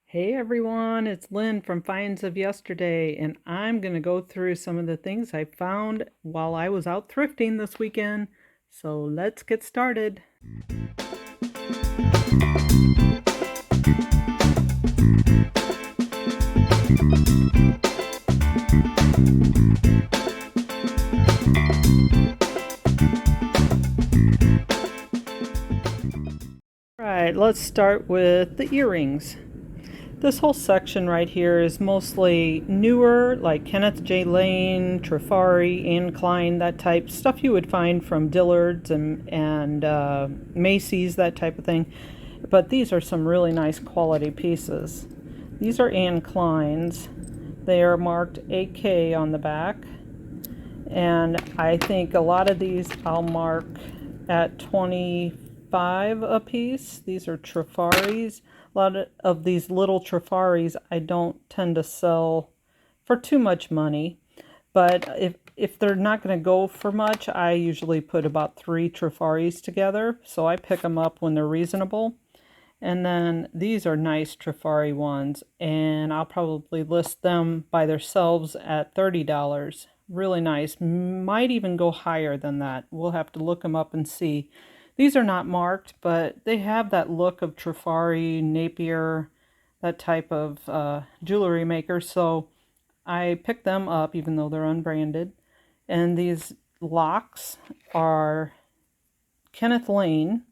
Hey everyone, it's Lynn from Finds of Yesterday, and I'm going to go through some of the things I found while I was out thrifting this weekend. So let's get started. All right, let's start with the earrings. This whole section right here is mostly newer, like Kenneth J. Lane, Trifari, Anne Klein, that type stuff you would find from Dillard's and Macy's, that type of thing. But these are some really nice quality pieces. These are Anne Klein's. They are marked AK on the back, and I think a lot of these I'll mark at 25 a piece. These are Trifaris. A lot of these little Trifaris I don't tend to sell for too much money, but if they're not going to go for much, I usually put about 3 Trifaris together, so I pick them up when they're reasonable. And then these are nice Trifari ones, and I'll probably list them by themselves at $30. Really nice. Might even go higher than that. We'll have to look them up and see. These are not marked, but they have that look of Trifari, Napier, that type of jewelry maker. So I picked them up even though they're unbranded. And these locks are Kenneth Lane,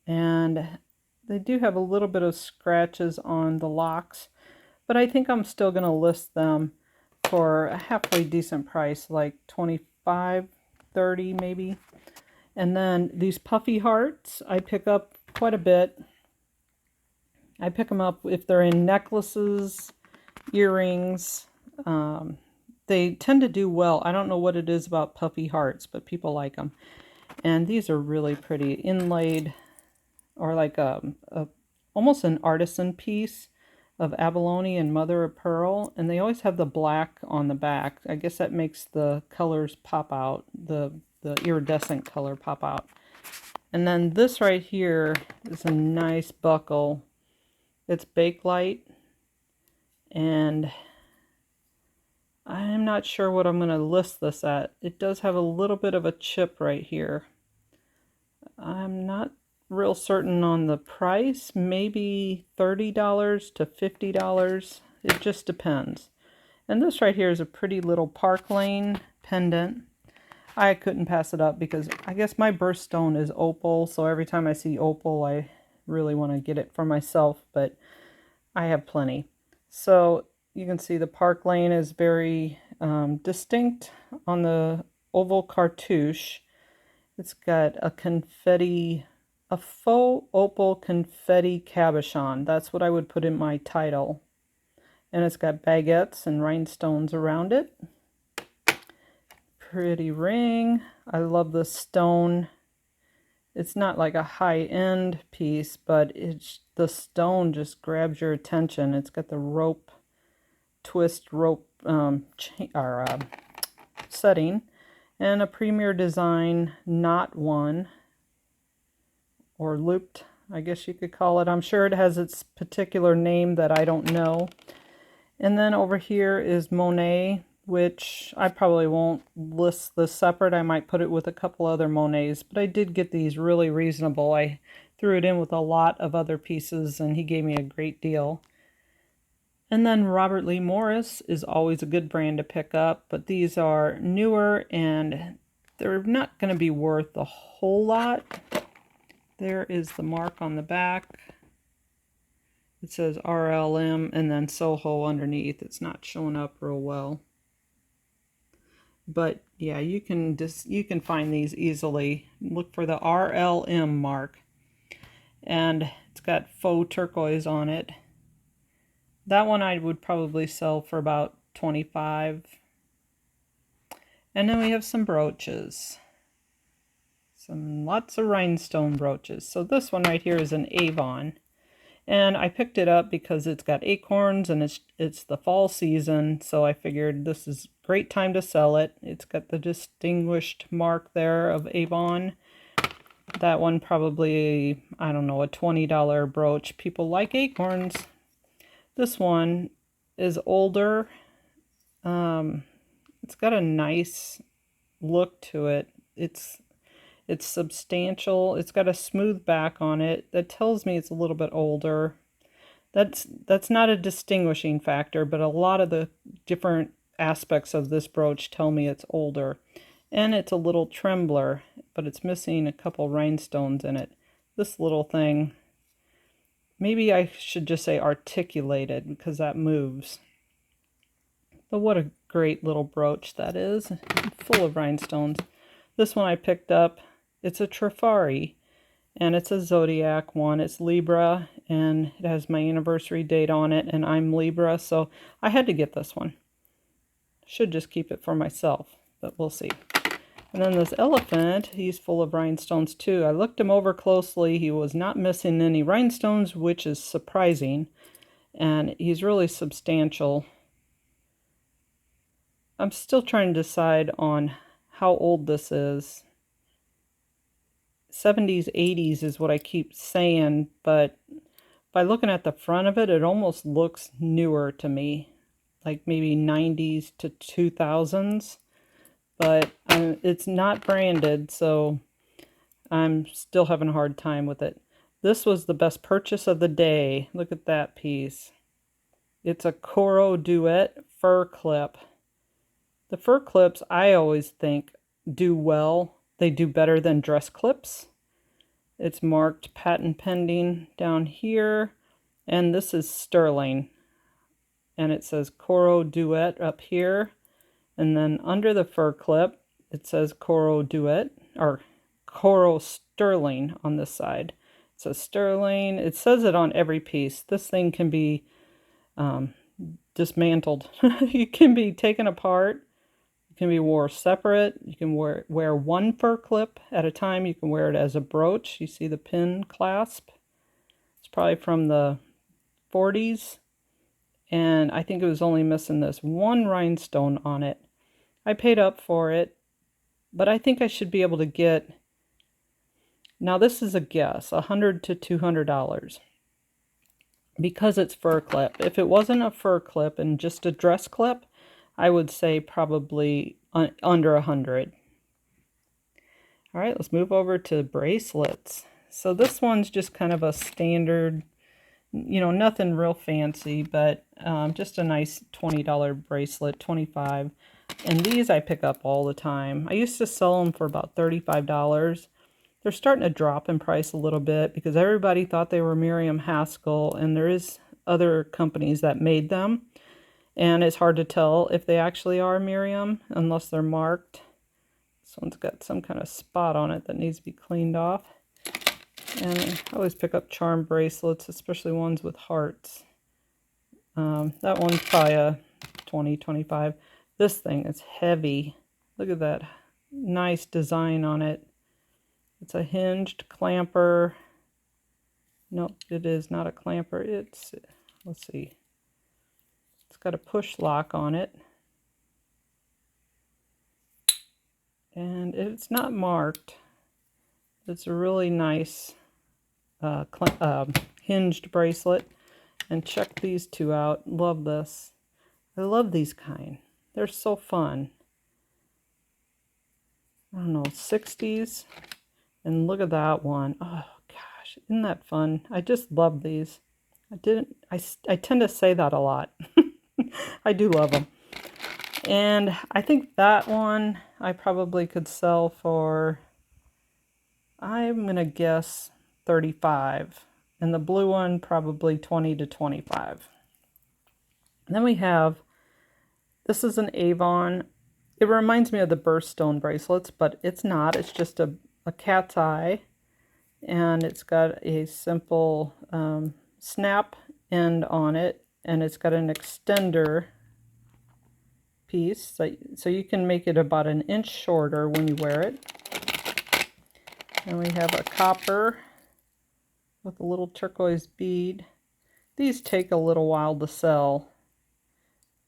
and they do have a little bit of scratches on the locks, but I think I'm still going to list them for a halfway decent price, like 25, 30 maybe. And then these puffy hearts, I pick up quite a bit. I pick them up if they're in necklaces, earrings. They tend to do well. I don't know what it is about puffy hearts, but people like them. And these are really pretty, inlaid, or like almost an artisan piece of abalone and mother of pearl, and they always have the black on the back. I guess that makes the colors pop out, the iridescent color pop out. And then this right here is a nice buckle. It's Bakelite, and I'm not sure what I'm going to list this at. It does have a little bit of a chip right here. I'm not real certain on the price, maybe $30 to $50. It just depends. And this right here is a pretty little Park Lane pendant. I couldn't pass it up because I guess my birthstone is opal, so every time I see opal I really want to get it for myself, but I have plenty. So you can see the Park Lane is very distinct on the oval cartouche. It's got a faux opal confetti cabochon. That's what I would put in my title. And it's got baguettes and rhinestones around it. Pretty ring. I love the stone. It's not like a high-end piece, but the stone just grabs your attention. It's got the twist rope setting, and a Premier Design knot one, or looped, I guess you could call it. I'm sure it has its particular name that I don't know. And then over here is Monet, which I probably won't list this separate. I might put it with a couple other Monets, but I did get these really reasonable. I threw it in with a lot of other pieces, and he gave me a great deal. And then Robert Lee Morris is always a good brand to pick up, but these are newer and they're not going to be worth a whole lot. There is the mark on the back. It says RLM and then Soho underneath. It's not showing up real well. But yeah, you can find these easily. Look for the RLM mark. And it's got faux turquoise on it. That one I would probably sell for about 25. And then we have some brooches. Lots of rhinestone brooches. So this one right here is an Avon. And I picked it up because it's got acorns and it's the fall season, so I figured this is a great time to sell it. It's got the distinguished mark there of Avon. That one probably, I don't know, a $20 brooch. People like acorns. This one is older. It's got a nice look to it. It's substantial. It's got a smooth back on it. That tells me it's a little bit older. That's not a distinguishing factor, but a lot of the different aspects of this brooch tell me it's older. And it's a little trembler, but it's missing a couple rhinestones in it. This little thing, maybe I should just say articulated because that moves. But what a great little brooch that is, full of rhinestones. This one I picked up. It's a Trifari, and it's a zodiac one. It's Libra, and it has my anniversary date on it, and I'm Libra, so I had to get this one. Should just keep it for myself, but we'll see. And then this elephant, he's full of rhinestones too. I looked him over closely. He was not missing any rhinestones, which is surprising, and he's really substantial. I'm still trying to decide on how old this is. 70s, 80s is what I keep saying, but by looking at the front of it, it almost looks newer to me, like maybe 90s to 2000s, but it's not branded, so I'm still having a hard time with it. This was the best purchase of the day. Look at that piece. It's a Coro Duet fur clip. The fur clips, I always think, do well. They do better than dress clips. It's marked patent pending down here, and this is sterling. And it says Coro Duet up here, and then under the fur clip, it says Coro Duet, or Coro Sterling on this side. It says sterling. It says it on every piece. This thing can be dismantled. It can be taken apart. It can be worn separate. You can wear one fur clip at a time. You can wear it as a brooch. You see the pin clasp. It's probably from the 40s. And I think it was only missing this one rhinestone on it. I paid up for it, but I think I should be able to get, now this is a guess, $100 to $200. Because it's fur clip. If it wasn't a fur clip and just a dress clip, I would say probably under 100. All right, let's move over to bracelets. So this one's just kind of a standard, you know, nothing real fancy, but just a nice $20 bracelet, $25. And these I pick up all the time. I used to sell them for about $35. They're starting to drop in price a little bit because everybody thought they were Miriam Haskell, and there is other companies that made them. And it's hard to tell if they actually are Miriam unless they're marked. This one's got some kind of spot on it that needs to be cleaned off. And I always pick up charm bracelets, especially ones with hearts. That one's probably a 20, 25. This thing is heavy. Look at that nice design on it. It's a hinged clamper. Nope, it is not a clamper. It's, let's see. It's got a push lock on it. And it's not marked. It's a really nice hinged bracelet. And check these two out. Love this. I love these kind. They're so fun. I don't know, 60s. And look at that one. Oh gosh, isn't that fun? I just love these. I tend to say that a lot. I do love them. And I think that one I probably could sell for, I'm going to guess 35. And the blue one probably 20 to 25. And then we have, this is an Avon. It reminds me of the birthstone bracelets, but it's not. It's just a cat's eye. And it's got a simple snap end on it. And it's got an extender piece. So you can make it about an inch shorter when you wear it. And we have a copper with a little turquoise bead. These take a little while to sell,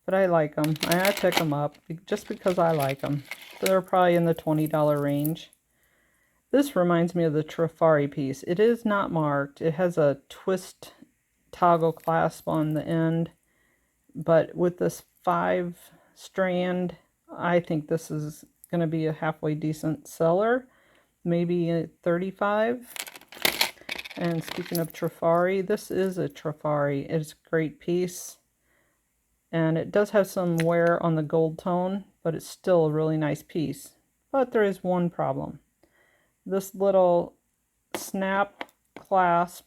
but I like them. I pick them up just because I like them. They're probably in the $20 range. This reminds me of the Trifari piece. It is not marked. It has a twist toggle clasp on the end. But with this 5 strand, I think this is going to be a halfway decent seller, maybe a 35. And speaking of Trifari, this is a Trifari. It's a great piece. And it does have some wear on the gold tone, but it's still a really nice piece. But there is one problem. This little snap clasp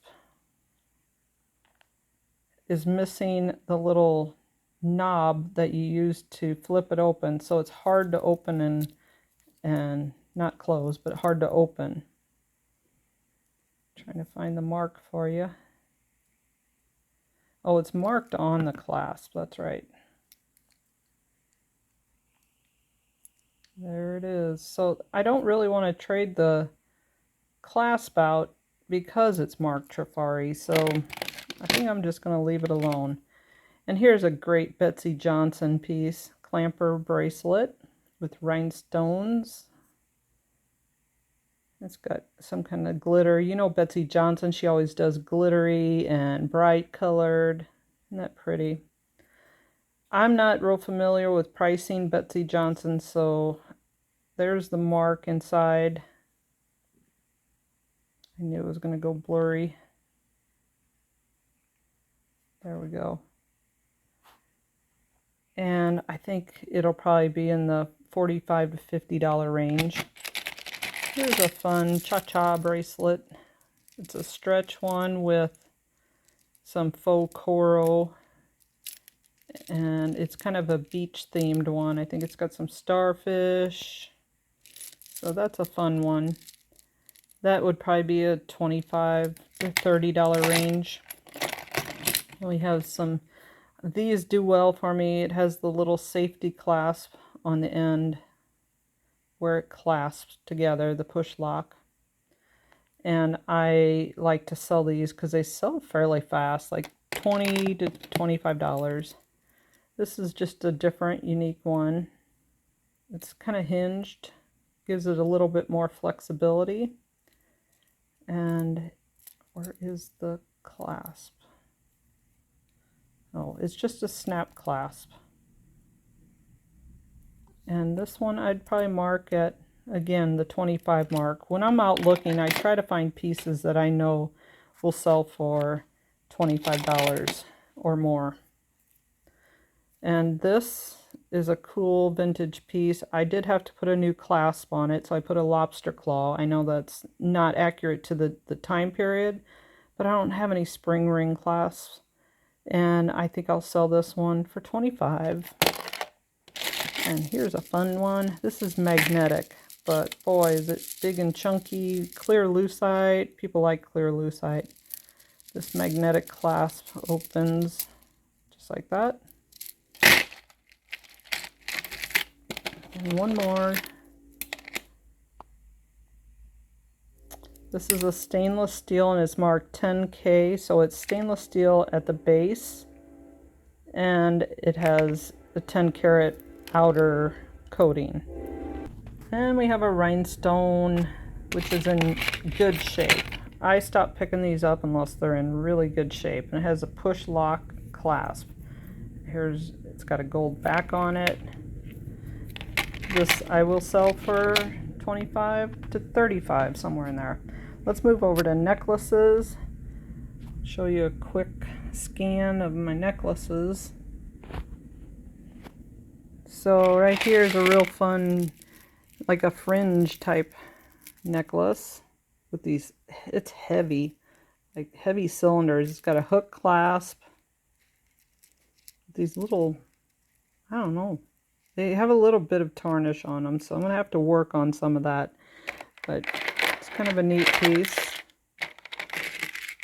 is missing the little knob that you use to flip it open, so it's hard to open and not close, but hard to open. Trying to find the mark for you. Oh, it's marked on the clasp, that's right. There it is. So I don't really want to trade the clasp out because it's marked Trifari, so I think I'm just going to leave it alone. And here's a great Betsy Johnson piece, clamper bracelet with rhinestones. It's got some kind of glitter. You know Betsy Johnson, she always does glittery and bright colored. Isn't that pretty? I'm not real familiar with pricing Betsy Johnson, so there's the mark inside. I knew it was going to go blurry. There we go. And I think it'll probably be in the $45 to $50 range. Here's a fun cha-cha bracelet. It's a stretch one with some faux coral, and it's kind of a beach themed one. I think it's got some starfish, so that's a fun one. That would probably be a $25 to $30 range. We have some, these do well for me. It has the little safety clasp on the end where it clasps together, the push lock. And I like to sell these because they sell fairly fast, like $20 to $25. This is just a different, unique one. It's kind of hinged, gives it a little bit more flexibility. And where is the clasp? Oh, it's just a snap clasp. And this one I'd probably mark at, again, the 25 mark. When I'm out looking, I try to find pieces that I know will sell for $25 or more. And this is a cool vintage piece. I did have to put a new clasp on it, so I put a lobster claw. I know that's not accurate to the time period, but I don't have any spring ring clasps. And I think I'll sell this one for $25. And here's a fun one. This is magnetic, but boy, is it big and chunky. Clear lucite. People like clear lucite. This magnetic clasp opens just like that. And one more. This is a stainless steel and it's marked 10K, so it's stainless steel at the base and it has a 10 karat outer coating. And we have a rhinestone which is in good shape. I stop picking these up unless they're in really good shape, and it has a push lock clasp. It's got a gold back on it. This I will sell for $25 to $35, somewhere in there. Let's move over to necklaces. Show you a quick scan of my necklaces. So right here is a real fun, like a fringe type necklace with these, it's heavy, like heavy cylinders. It's got a hook clasp. These little, I don't know, they have a little bit of tarnish on them, so I'm going to have to work on some of that. But it's kind of a neat piece.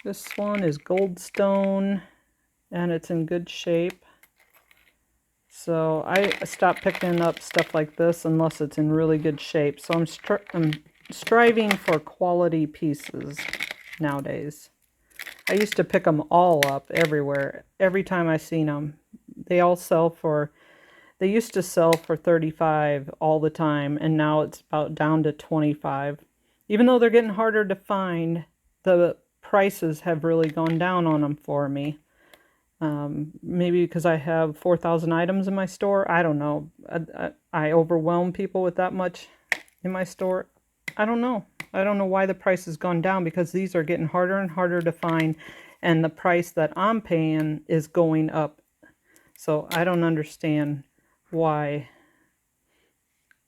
This one is goldstone, and it's in good shape. So I stop picking up stuff like this unless it's in really good shape. So I'm striving for quality pieces nowadays. I used to pick them all up everywhere, every time I seen them. They all sell for, they used to sell for $35 all the time, and now it's about down to $25. Even though they're getting harder to find, the prices have really gone down on them for me. Maybe because I have 4,000 items in my store. I don't know. I overwhelm people with that much in my store. I don't know. I don't know why the price has gone down, because these are getting harder and harder to find, and the price that I'm paying is going up. So I don't understand why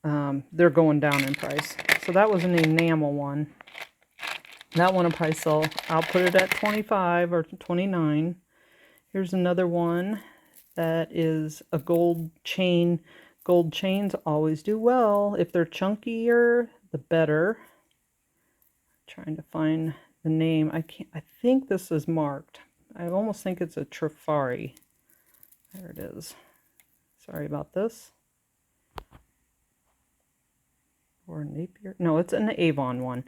they're going down in price. So that was an enamel one. That one will probably sell. I'll put it at 25 or 29. Here's another one that is a gold chain. Gold chains always do well. If they're chunkier, the better. Trying to find the name. I think this is marked. I almost think it's a Trifari. There it is. Sorry about this. Or Napier. No, it's an Avon one.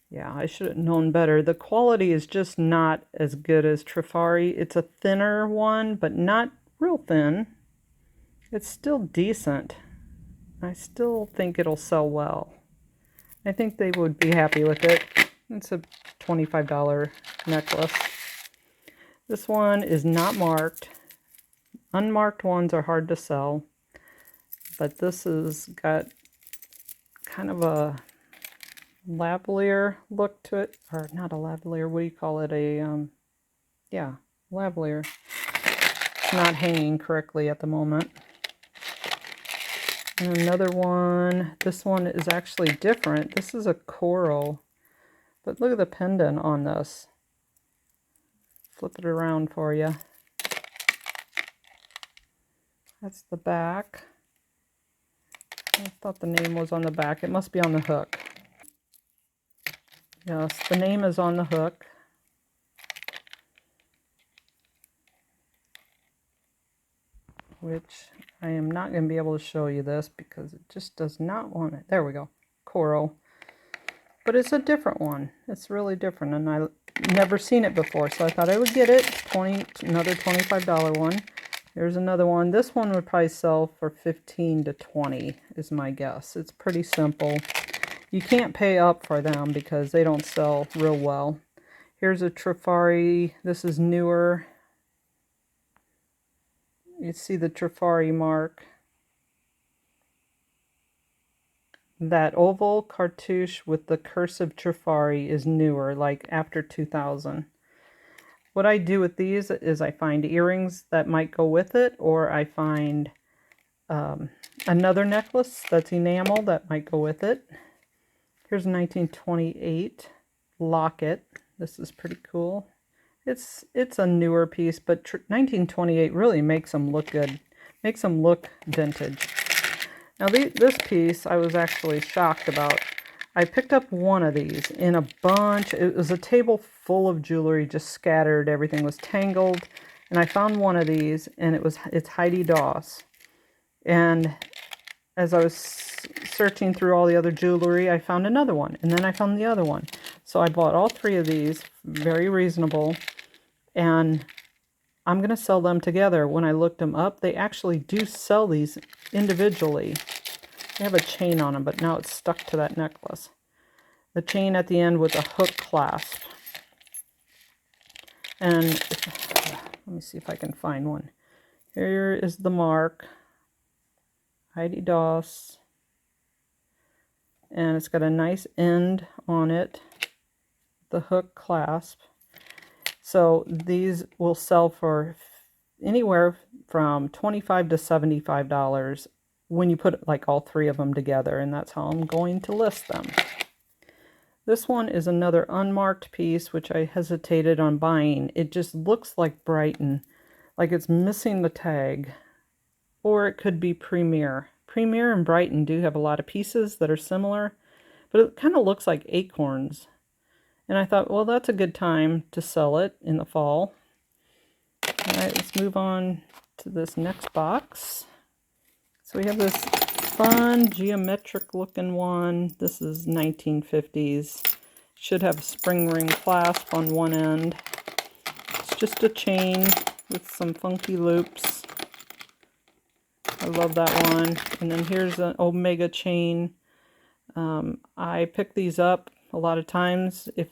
Yeah, I should have known better. The quality is just not as good as Trifari. It's a thinner one, but not real thin. It's still decent. I still think it'll sell well. I think they would be happy with it. It's a $25 necklace. This one is not marked. Unmarked ones are hard to sell, but this has got kind of a lavalier look to it, or not a lavalier, what do you call it? Yeah, lavalier. It's not hanging correctly at the moment. And another one, this one is actually different. This is a coral, but look at the pendant on this. Flip it around for you. That's the back. I thought the name was on the back. It must be on the hook. Yes, the name is on the hook. Which I am not going to be able to show you this because it just does not want it. There we go. Coral. But it's a different one. It's really different, and I've never seen it before, so I thought I would get it. Another $25 one. Here's another one. This one would probably sell for 15 to 20 is my guess. It's pretty simple. You can't pay up for them because they don't sell real well. Here's a Trifari. This is newer. You see the Trifari mark. That oval cartouche with the cursive Trifari is newer, like after 2000. What I do with these is I find earrings that might go with it, or I find another necklace that's enamel that might go with it. Here's a 1928 locket. This is pretty cool. It's a newer piece, but 1928 really makes them look good. Makes them look vintage. Now this piece I was actually shocked about. I picked up one of these in a bunch. It was a table full of jewelry, just scattered. Everything was tangled. And I found one of these, and it's Heidi Daus. And as I was searching through all the other jewelry, I found another one. And then I found the other one. So I bought all three of these, very reasonable. And I'm going to sell them together. When I looked them up, they actually do sell these individually. They have a chain on them, but now it's stuck to that necklace. The chain at the end with a hook clasp. And let me see if I can find one. Here is the mark. Heidi Daus. And it's got a nice end on it. The hook clasp. So these will sell for anywhere from $25 to $75 when you put like all three of them together, and that's how I'm going to list them. This one is another unmarked piece, which I hesitated on buying. It just looks like Brighton, like it's missing the tag, or it could be Premier. Premier and Brighton do have a lot of pieces that are similar, but it kind of looks like acorns. And I thought, well, that's a good time to sell it in the fall. All right, let's move on to this next box. So we have this fun geometric looking one. This is 1950s. Should have a spring ring clasp on one end. It's just a chain with some funky loops. I love that one. And then here's an Omega chain. I pick these up a lot of times if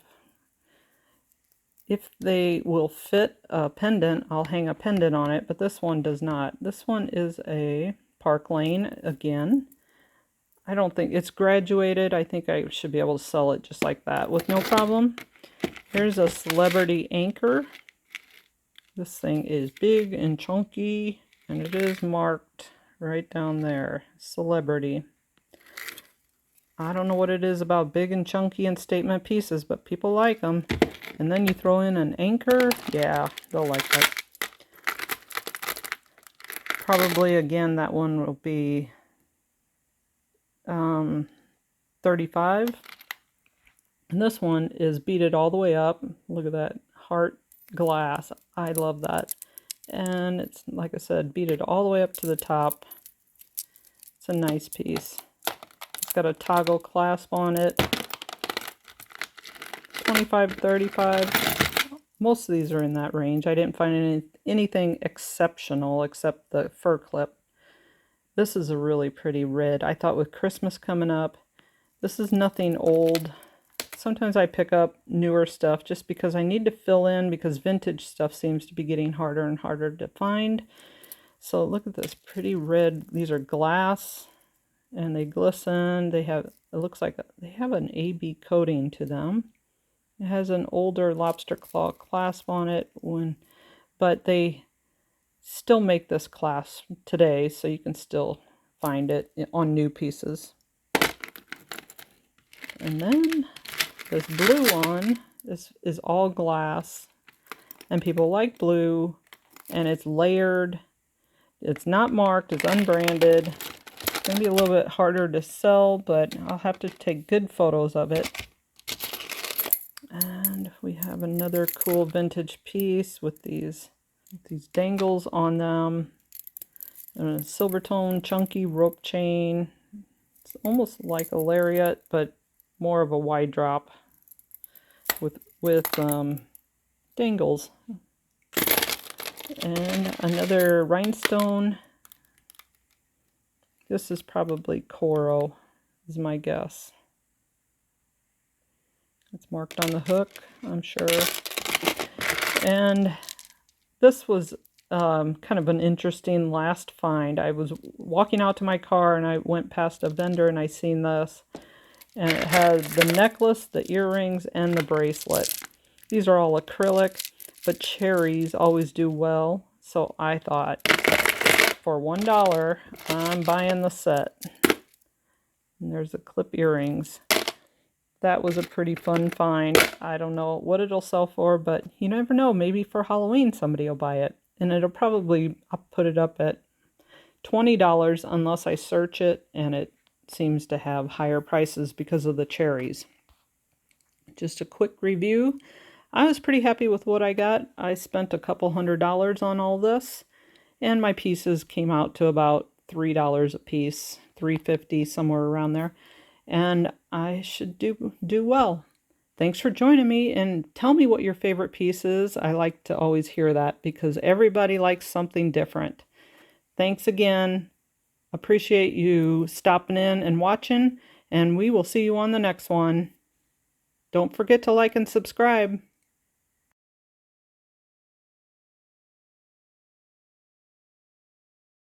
if they will fit a pendant, I'll hang a pendant on it, but this one does not. This one is a Park Lane again. I don't think it's graduated. I think I should be able to sell it just like that with no problem. Here's a Celebrity Anchor. This thing is big and chunky, and it is marked right down there, Celebrity. I don't know what it is about big and chunky and statement pieces, but people like them. And then you throw in an anchor. Yeah, they'll like that. Probably, again, that one will be $35. And this one is beaded all the way up. Look at that heart glass. I love that. And it's, like I said, beaded all the way up to the top. It's a nice piece. It's got a toggle clasp on it. $25, $35. Most of these are in that range. I didn't find anything exceptional except the fur clip. This is a really pretty red. I thought with Christmas coming up, this is nothing old. Sometimes I pick up newer stuff just because I need to fill in, because vintage stuff seems to be getting harder and harder to find. So look at this pretty red. These are glass and they glisten. They have, it looks like they have an AB coating to them. It has an older lobster claw clasp on it, but they still make this clasp today, so you can still find it on new pieces. And then this blue one is all glass, and people like blue, and it's layered. It's not marked, it's unbranded. It's going to be a little bit harder to sell, but I'll have to take good photos of it. And we have another cool vintage piece with these dangles on them. And a silver tone chunky rope chain. It's almost like a lariat, but more of a wide drop with dangles. And another rhinestone. This is probably coral, is my guess. It's marked on the hook, I'm sure. And this was kind of an interesting last find. I was walking out to my car and I went past a vendor and I seen this. And it had the necklace, the earrings, and the bracelet. These are all acrylic, but cherries always do well. So I thought, for $1, I'm buying the set. And there's the clip earrings. That was a pretty fun find. I don't know what it'll sell for, but you never know. Maybe for Halloween somebody will buy it. And it'll probably, I'll put it up at $20 unless I search it and it seems to have higher prices because of the cherries. Just a quick review. I was pretty happy with what I got. I spent a couple $100s on all this, and my pieces came out to about $3 a piece, $3.50, somewhere around there. And I should do well. Thanks for joining me, and tell me what your favorite piece is. I like to always hear that because everybody likes something different. Thanks again. Appreciate you stopping in and watching, and we will see you on the next one. Don't forget to like and subscribe.